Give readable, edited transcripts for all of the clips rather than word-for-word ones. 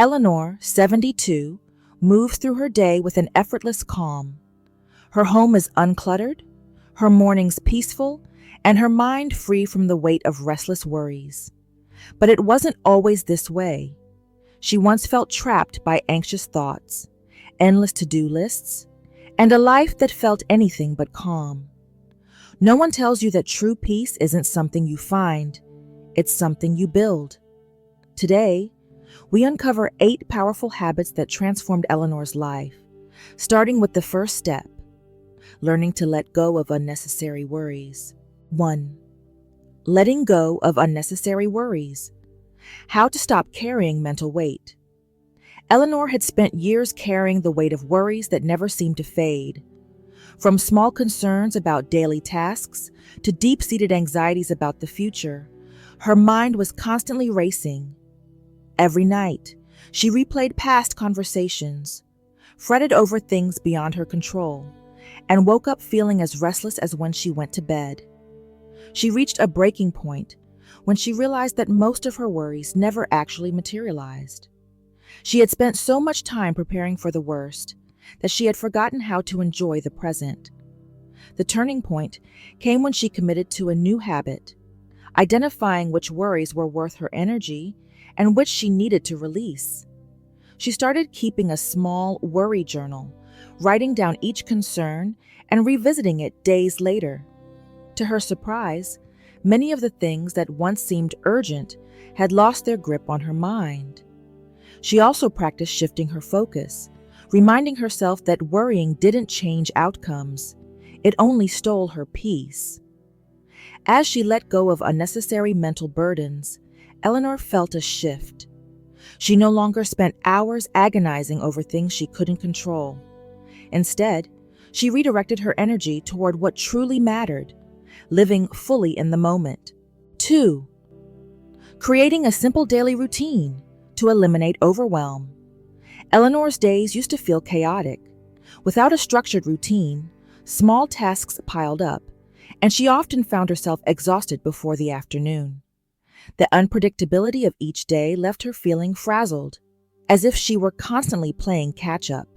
Eleanor, 72, moves through her day with an effortless calm. Her home is uncluttered, her mornings peaceful, and her mind free from the weight of restless worries. But it wasn't always this way. She once felt trapped by anxious thoughts, endless to-do lists, and a life that felt anything but calm. No one tells you that true peace isn't something you find, it's something you build. Today, we uncover 8 powerful habits that transformed Eleanor's life, starting with the first step, learning to let go of unnecessary worries. 1. Letting go of unnecessary worries. How to stop carrying mental weight. Eleanor had spent years carrying the weight of worries that never seemed to fade. From small concerns about daily tasks to deep-seated anxieties about the future, her mind was constantly racing. Every night, she replayed past conversations, fretted over things beyond her control, and woke up feeling as restless as when she went to bed. She reached a breaking point when she realized that most of her worries never actually materialized. She had spent so much time preparing for the worst that she had forgotten how to enjoy the present. The turning point came when she committed to a new habit, identifying which worries were worth her energy and which she needed to release. She started keeping a small worry journal, writing down each concern and revisiting it days later. To her surprise, many of the things that once seemed urgent had lost their grip on her mind. She also practiced shifting her focus, reminding herself that worrying didn't change outcomes, it only stole her peace. As she let go of unnecessary mental burdens, Eleanor felt a shift. She no longer spent hours agonizing over things she couldn't control. Instead, she redirected her energy toward what truly mattered, living fully in the moment. 2. Creating a simple daily routine to eliminate overwhelm. Eleanor's days used to feel chaotic. Without a structured routine, small tasks piled up, and she often found herself exhausted before the afternoon. The unpredictability of each day left her feeling frazzled, as if she were constantly playing catch-up.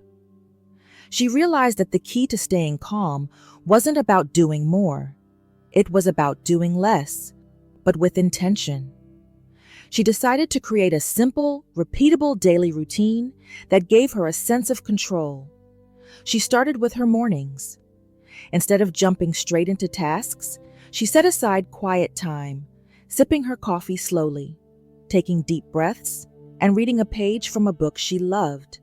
She realized that the key to staying calm wasn't about doing more. It was about doing less, but with intention. She decided to create a simple, repeatable daily routine that gave her a sense of control. She started with her mornings. Instead of jumping straight into tasks, she set aside quiet time, sipping her coffee slowly, taking deep breaths, and reading a page from a book she loved.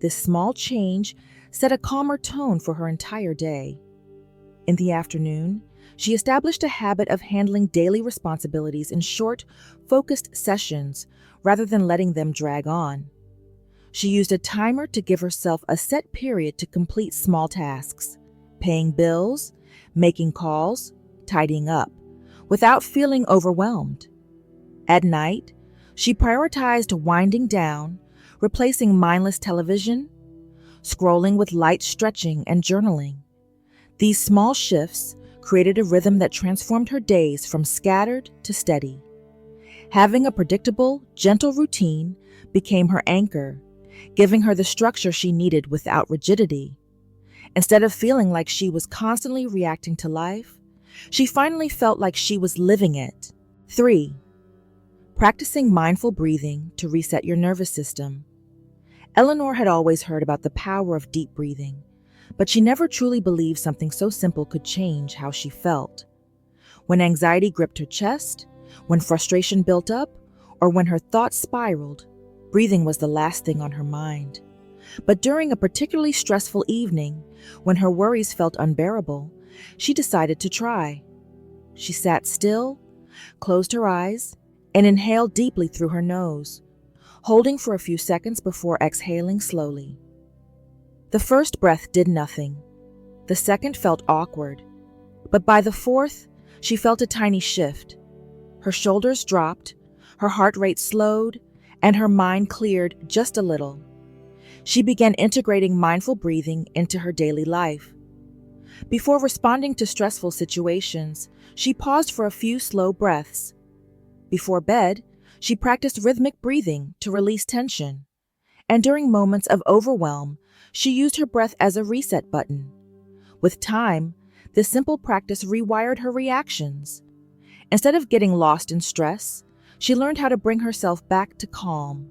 This small change set a calmer tone for her entire day. In the afternoon, she established a habit of handling daily responsibilities in short, focused sessions rather than letting them drag on. She used a timer to give herself a set period to complete small tasks, paying bills, making calls, tidying up, without feeling overwhelmed. At night, she prioritized winding down, replacing mindless television, scrolling with light stretching and journaling. These small shifts created a rhythm that transformed her days from scattered to steady. Having a predictable, gentle routine became her anchor, giving her the structure she needed without rigidity. Instead of feeling like she was constantly reacting to life, she finally felt like she was living it. 3. Practicing mindful breathing to reset your nervous system. Eleanor had always heard about the power of deep breathing, but she never truly believed something so simple could change how she felt. When anxiety gripped her chest, when frustration built up, or when her thoughts spiraled, breathing was the last thing on her mind. But during a particularly stressful evening, when her worries felt unbearable, she decided to try. She sat still, closed her eyes, and inhaled deeply through her nose, holding for a few seconds before exhaling slowly. The first breath did nothing. The second felt awkward. But by the fourth, she felt a tiny shift. Her shoulders dropped, her heart rate slowed, and her mind cleared just a little. She began integrating mindful breathing into her daily life. Before responding to stressful situations, she paused for a few slow breaths. Before bed, She practiced rhythmic breathing to release tension. And during moments of overwhelm, she used her breath as a reset button. With time, this simple practice rewired her reactions. Instead of getting lost in stress, she learned how to bring herself back to calm,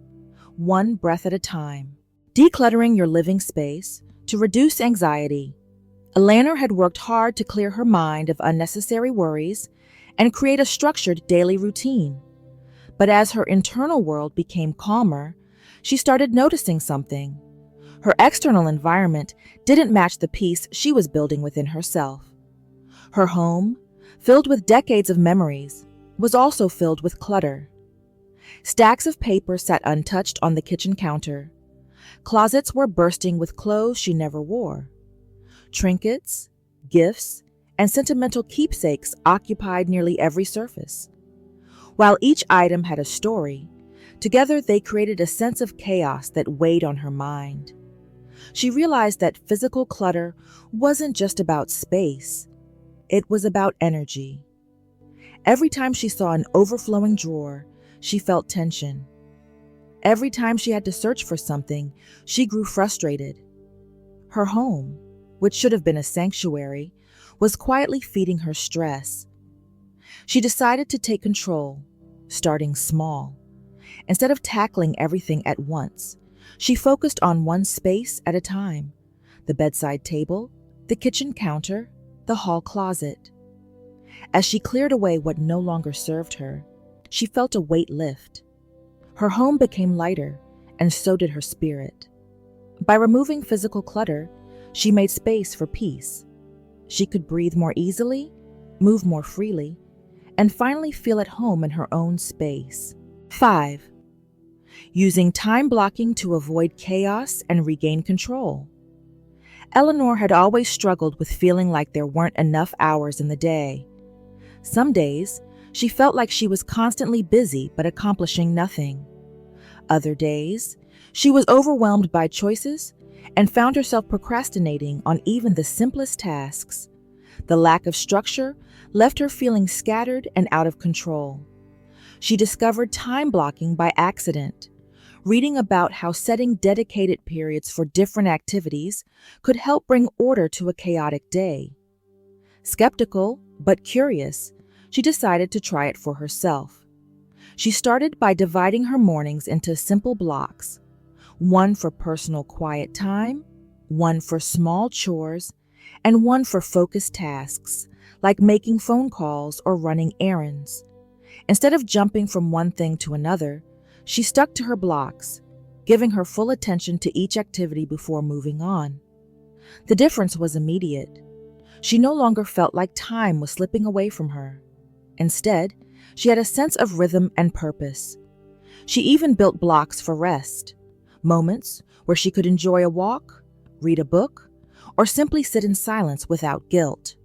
one breath at a time. Decluttering your living space to reduce anxiety. Eleanor had worked hard to clear her mind of unnecessary worries and create a structured daily routine. But as her internal world became calmer, she started noticing something. Her external environment didn't match the peace she was building within herself. Her home, filled with decades of memories, was also filled with clutter. Stacks of paper sat untouched on the kitchen counter. Closets were bursting with clothes she never wore. Trinkets, gifts, and sentimental keepsakes occupied nearly every surface. While each item had a story, together they created a sense of chaos that weighed on her mind. She realized that physical clutter wasn't just about space, it was about energy. Every time she saw an overflowing drawer, she felt tension. Every time she had to search for something, she grew frustrated. Her home, which should have been a sanctuary, was quietly feeding her stress. She decided to take control, starting small. Instead of tackling everything at once, she focused on one space at a time: the bedside table, the kitchen counter, the hall closet. As she cleared away what no longer served her, she felt a weight lift. Her home became lighter, and so did her spirit. By removing physical clutter, she made space for peace. She could breathe more easily, move more freely, and finally feel at home in her own space. 5. Using time blocking to avoid chaos and regain control. Eleanor had always struggled with feeling like there weren't enough hours in the day. Some days, she felt like she was constantly busy but accomplishing nothing. Other days, she was overwhelmed by choices and found herself procrastinating on even the simplest tasks. The lack of structure left her feeling scattered and out of control. She discovered time blocking by accident, reading about how setting dedicated periods for different activities could help bring order to a chaotic day. Skeptical but curious, she decided to try it for herself. She started by dividing her mornings into simple blocks: one for personal quiet time, one for small chores, and one for focused tasks, like making phone calls or running errands. Instead of jumping from one thing to another, she stuck to her blocks, giving her full attention to each activity before moving on. The difference was immediate. She no longer felt like time was slipping away from her. Instead, she had a sense of rhythm and purpose. She even built blocks for rest, moments where she could enjoy a walk, read a book, or simply sit in silence without guilt.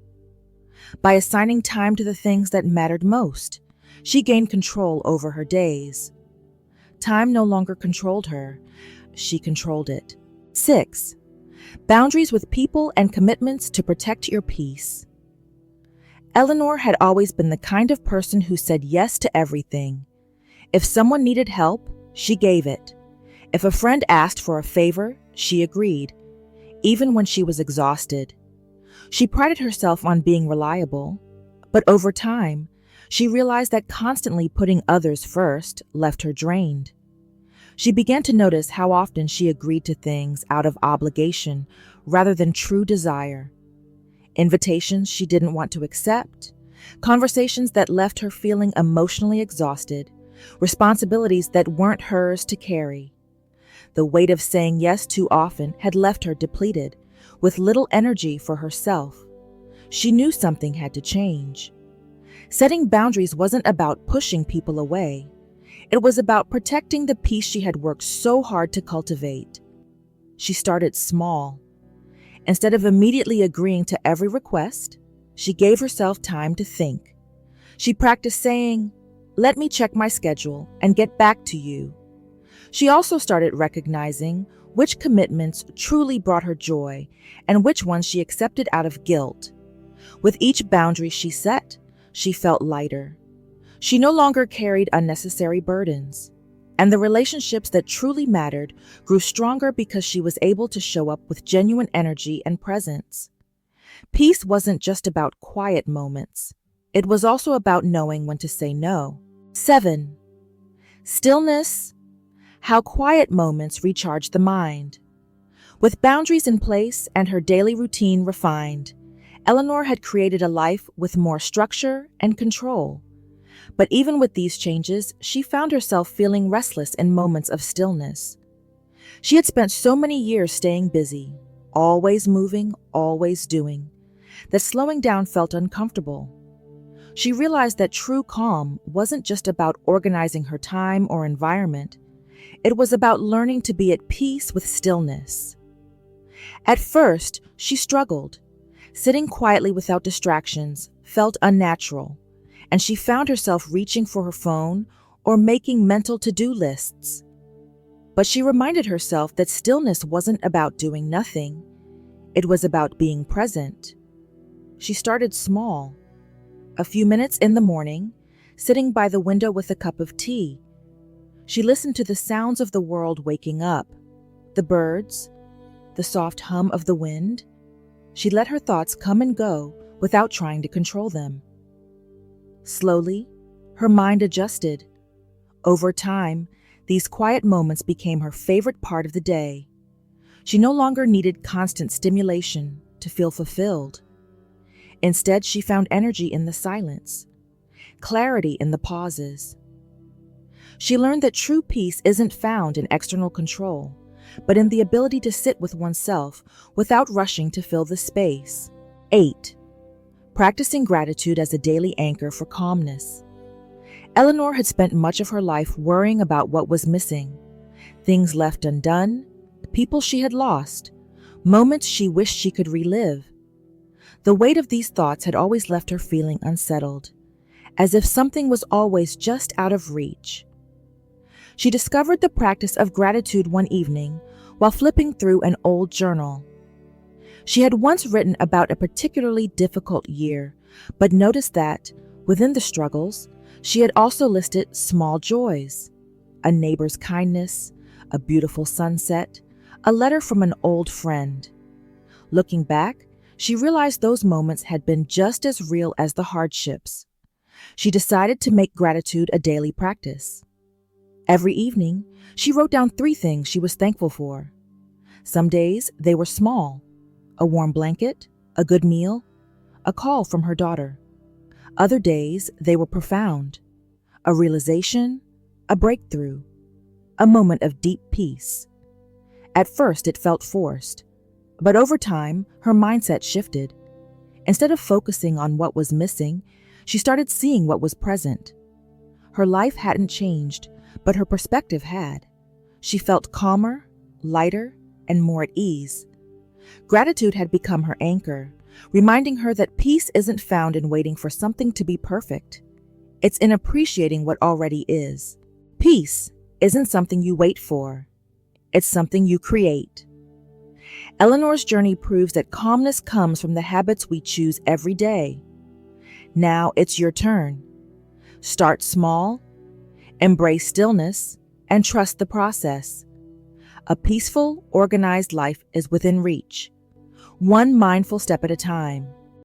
By assigning time to the things that mattered most, she gained control over her days. Time no longer controlled her, she controlled it. 6. Boundaries with people and commitments to protect your peace. Eleanor had always been the kind of person who said yes to everything. If someone needed help, she gave it. If a friend asked for a favor, she agreed, even when she was exhausted. She prided herself on being reliable, but over time, she realized that constantly putting others first left her drained. She began to notice how often she agreed to things out of obligation rather than true desire. Invitations she didn't want to accept, conversations that left her feeling emotionally exhausted, responsibilities that weren't hers to carry. The weight of saying yes too often had left her depleted, with little energy for herself. She knew something had to change. Setting boundaries wasn't about pushing people away. It was about protecting the peace she had worked so hard to cultivate. She started small. Instead of immediately agreeing to every request, she gave herself time to think. She practiced saying, "Let me check my schedule and get back to you." She also started recognizing which commitments truly brought her joy and which ones she accepted out of guilt. With each boundary she set, she felt lighter. She no longer carried unnecessary burdens, and the relationships that truly mattered grew stronger because she was able to show up with genuine energy and presence. Peace wasn't just about quiet moments. It was also about knowing when to say no. 7. Stillness. How quiet moments recharge the mind. With boundaries in place and her daily routine refined, Eleanor had created a life with more structure and control. But even with these changes, she found herself feeling restless in moments of stillness. She had spent so many years staying busy, always moving, always doing, that slowing down felt uncomfortable. She realized that true calm wasn't just about organizing her time or environment. It was about learning to be at peace with stillness. At first, she struggled. Sitting quietly without distractions felt unnatural, and she found herself reaching for her phone or making mental to-do lists. But she reminded herself that stillness wasn't about doing nothing. It was about being present. She started small. A few minutes in the morning, sitting by the window with a cup of tea. She listened to the sounds of the world waking up, the birds, the soft hum of the wind. She let her thoughts come and go without trying to control them. Slowly, her mind adjusted. Over time, these quiet moments became her favorite part of the day. She no longer needed constant stimulation to feel fulfilled. Instead, she found energy in the silence, clarity in the pauses. She learned that true peace isn't found in external control, but in the ability to sit with oneself without rushing to fill the space. 8. Practicing gratitude as a daily anchor for calmness. Eleanor had spent much of her life worrying about what was missing, things left undone, people she had lost, moments she wished she could relive. The weight of these thoughts had always left her feeling unsettled, as if something was always just out of reach. She discovered the practice of gratitude one evening while flipping through an old journal. She had once written about a particularly difficult year, but noticed that, within the struggles, she had also listed small joys: a neighbor's kindness, a beautiful sunset, a letter from an old friend. Looking back, she realized those moments had been just as real as the hardships. She decided to make gratitude a daily practice. Every evening, she wrote down 3 things she was thankful for. Some days they were small: a warm blanket, a good meal, a call from her daughter. Other days they were profound: a realization, a breakthrough, a moment of deep peace. At first it felt forced, but over time her mindset shifted. Instead of focusing on what was missing, she started seeing what was present. Her life hadn't changed, but her perspective had. She felt calmer, lighter, and more at ease. Gratitude had become her anchor, reminding her that peace isn't found in waiting for something to be perfect. It's in appreciating what already is. Peace isn't something you wait for. It's something you create. Eleanor's journey proves that calmness comes from the habits we choose every day. Now it's your turn. Start small, embrace stillness, and trust the process. A peaceful, organized life is within reach, one mindful step at a time.